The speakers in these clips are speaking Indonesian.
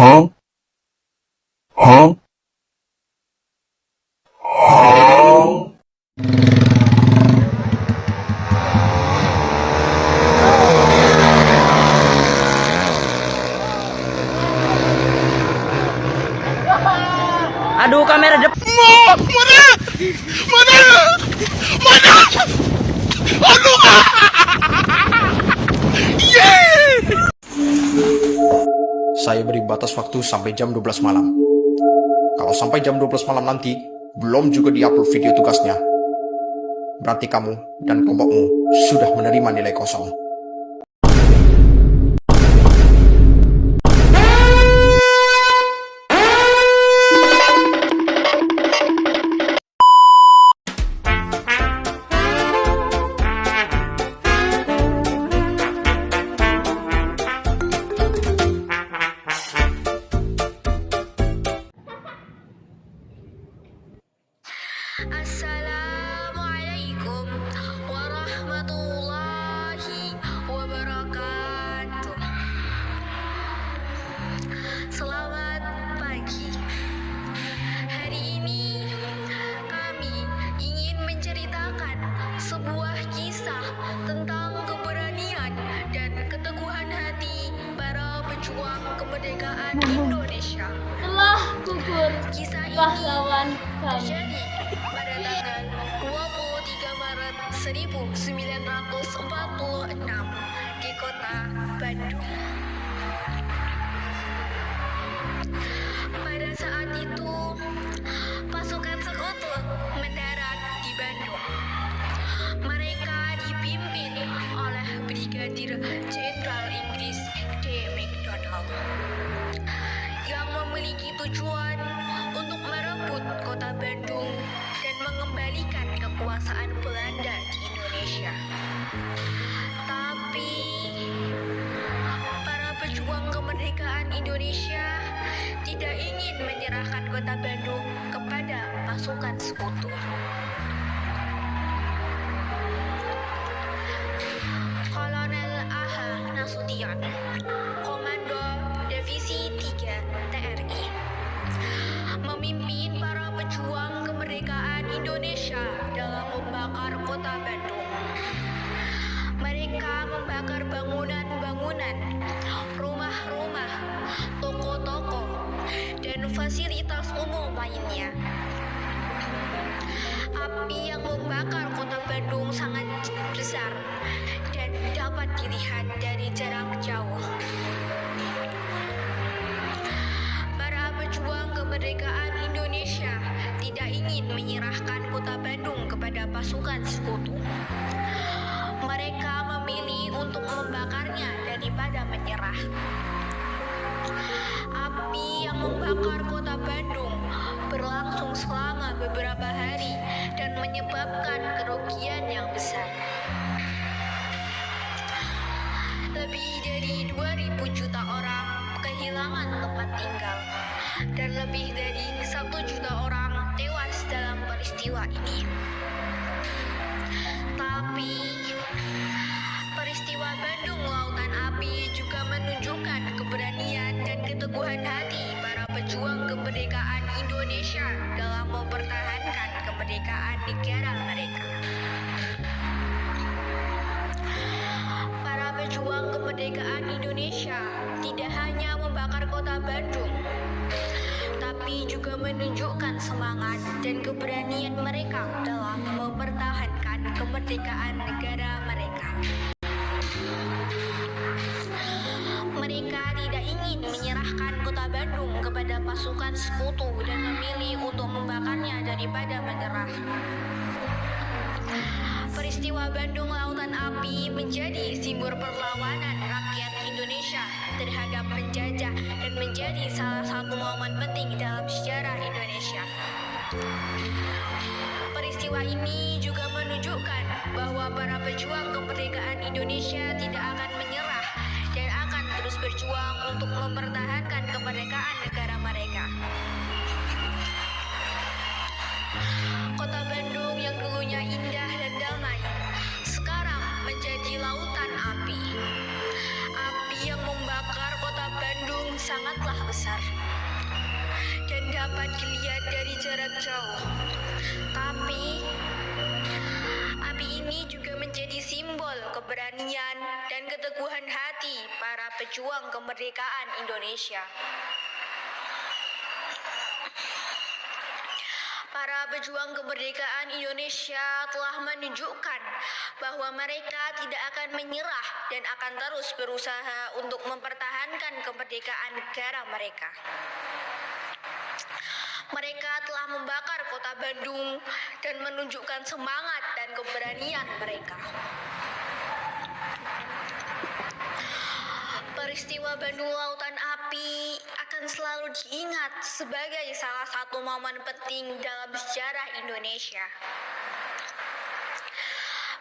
Huh? Huh? Huh? Aduh, kamera depan. Saya beri batas waktu sampai jam 12 malam. Kalau sampai jam 12 malam nanti belum juga diupload video tugasnya, berarti kamu dan kelompokmu sudah menerima nilai kosong. Assalamualaikum warahmatullahi wabarakatuh. Selamat pagi. Hari ini kami ingin menceritakan sebuah kisah tentang keberanian dan keteguhan hati para pejuang kemerdekaan Indonesia. Telah gugur Kisah ini pahlawan kami. terjadi pada tanggal 23 Maret 1946 di kota Bandung. Pada saat itu, pasukan sekutu mendarat di Bandung. Mereka dipimpin oleh Brigadir Jenderal Inggris D. McDonald yang memiliki tujuan untuk merebut kota Bandung dan mengembalikan kekuasaan Belanda di Indonesia. Tapi para pejuang kemerdekaan Indonesia tidak ingin menyerahkan kota Bandung kepada pasukan sekutu. Kolonel A.H. Nasution, Komando Divisi 3 TRI, memimpin para pejuang kemerdekaan Indonesia dalam membakar kota Bandung. Mereka membakar bangunan-bangunan, rumah-rumah, toko-toko, dan fasilitas umum lainnya. Api yang membakar kota Bandung sangat besar dan dapat dilihat dari jarak jauh. Para pejuang kemerdekaan Indonesia tidak ingin menyerahkan kota Bandung kepada pasukan sekutu. Mereka memilih untuk membakarnya daripada menyerah. Api yang membakar kota Bandung berlangsung selama beberapa hari dan menyebabkan kerugian yang besar. Lebih dari 2.000 juta orang kehilangan tempat tinggal dan lebih dari 1 juta orang tewas dalam peristiwa ini. Tapi peristiwa Bandung Lautan Api juga menunjukkan keberanian dan keteguhan hati para pejuang kemerdekaan Indonesia dalam mempertahankan kemerdekaan negara mereka. Para pejuang kemerdekaan Indonesia tidak hanya membakar kota Bandung, tapi juga menunjukkan semangat dan keberanian mereka dalam mempertahankan kemerdekaan negara mereka. Mereka tidak ingin menyerahkan kota Bandung kepada pasukan sekutu dan memilih untuk membakarnya daripada menyerah. Peristiwa Bandung Lautan Api menjadi simbol perlawanan rakyat Indonesia terhadap penjajah dan menjadi salah satu momen penting dalam sejarah Indonesia. Peristiwa ini juga menunjukkan bahwa para pejuang kemerdekaan Indonesia tidak akan menyerah dan akan terus berjuang untuk mempertahankan kemerdekaan negara mereka. Kota Bandung yang dulunya indah dan damai, sekarang menjadi lautan api. Api yang membakar kota Bandung sangatlah besar dan dapat dilihat dari jarak jauh. Tapi api ini juga menjadi simbol keberanian dan keteguhan hati para pejuang kemerdekaan Indonesia. Para pejuang kemerdekaan Indonesia telah menunjukkan bahwa mereka tidak akan menyerah dan akan terus berusaha untuk mempertahankan kemerdekaan negara mereka. Mereka telah membakar kota Bandung dan menunjukkan semangat dan keberanian mereka. Peristiwa Bandung Lautan Api akan selalu diingat sebagai salah satu momen penting dalam sejarah Indonesia.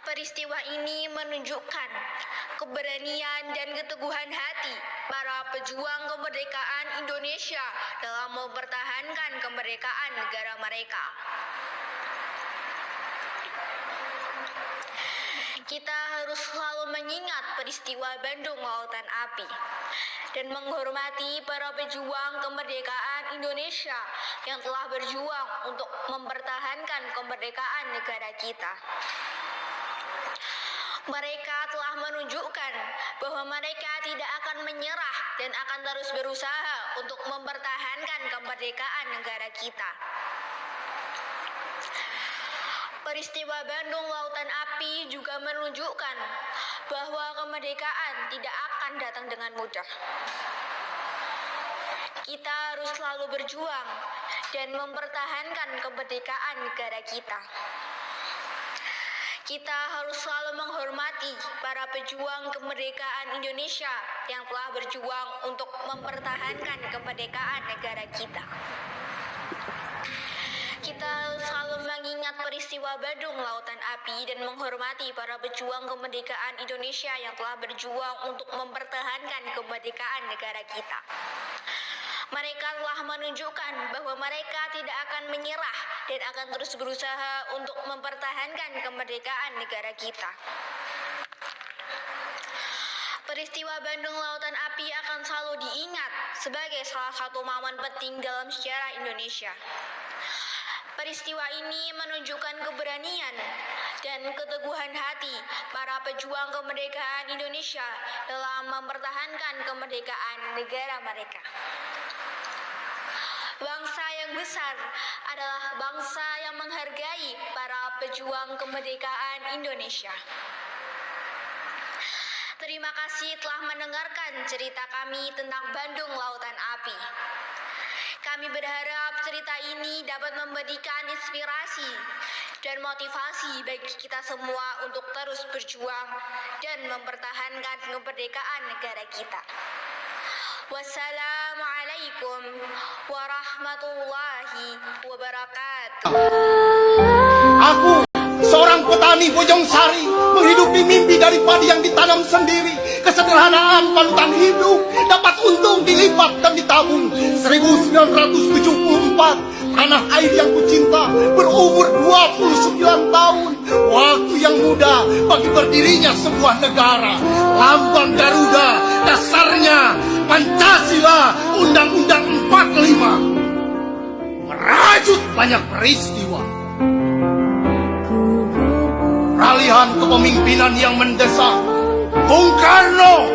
Peristiwa ini menunjukkan keberanian dan keteguhan hati para pejuang kemerdekaan Indonesia dalam mempertahankan kemerdekaan negara mereka. Kita harus selalu mengingat peristiwa Bandung Lautan Api dan menghormati para pejuang kemerdekaan Indonesia yang telah berjuang untuk mempertahankan kemerdekaan negara kita. Mereka telah menunjukkan bahwa mereka tidak akan menyerah dan akan terus berusaha untuk mempertahankan kemerdekaan negara kita. Peristiwa Bandung Lautan Api juga menunjukkan bahwa kemerdekaan tidak akan datang dengan mudah. Kita harus selalu berjuang dan mempertahankan kemerdekaan negara kita. Kita harus selalu menghormati para pejuang kemerdekaan Indonesia yang telah berjuang untuk mempertahankan kemerdekaan negara kita. Kita harus selalu mengingat peristiwa Bandung Lautan Api dan menghormati para pejuang kemerdekaan Indonesia yang telah berjuang untuk mempertahankan kemerdekaan negara kita. Mereka telah menunjukkan bahwa mereka tidak akan menyerah dan akan terus berusaha untuk mempertahankan kemerdekaan negara kita. Peristiwa Bandung Lautan Api akan selalu diingat sebagai salah satu momen penting dalam sejarah Indonesia. Peristiwa ini menunjukkan keberanian dan keteguhan hati para pejuang kemerdekaan Indonesia dalam mempertahankan kemerdekaan negara mereka. Bangsa yang besar adalah bangsa yang menghargai para pejuang kemerdekaan Indonesia. Terima kasih telah mendengarkan cerita kami tentang Bandung Lautan Api. Kami berharap cerita ini dapat memberikan inspirasi dan motivasi bagi kita semua untuk terus berjuang dan mempertahankan kemerdekaan negara kita. Wassalamualaikum warahmatullahi wabarakatuh. Aku, seorang petani Bojong Sari, menghidupi mimpi dari padi yang ditanam sendiri. Kesederhanaan panutan hidup dapat untung dilipat dan ditabung. 1974, tanah air yang kucinta berumur 29 tahun. Waktu yang muda bagi berdirinya sebuah negara. Lambang Garuda, dasarnya Pancasila, Undang-Undang 45. Merajut banyak peristiwa. Peralihan kepemimpinan yang mendesak. Bung Karno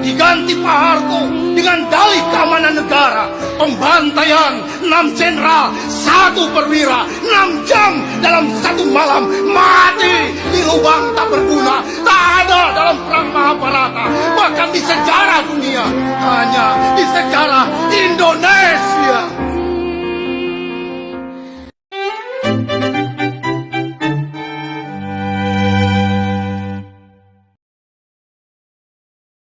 diganti Pak Harto dengan dalih keamanan negara. Pembantaian 6 jenderal, 1 perwira, 6 jam dalam 1 malam. Mati di lubang tak berguna. Tak ada dalam perang Mahabharata. Bahkan di sejarah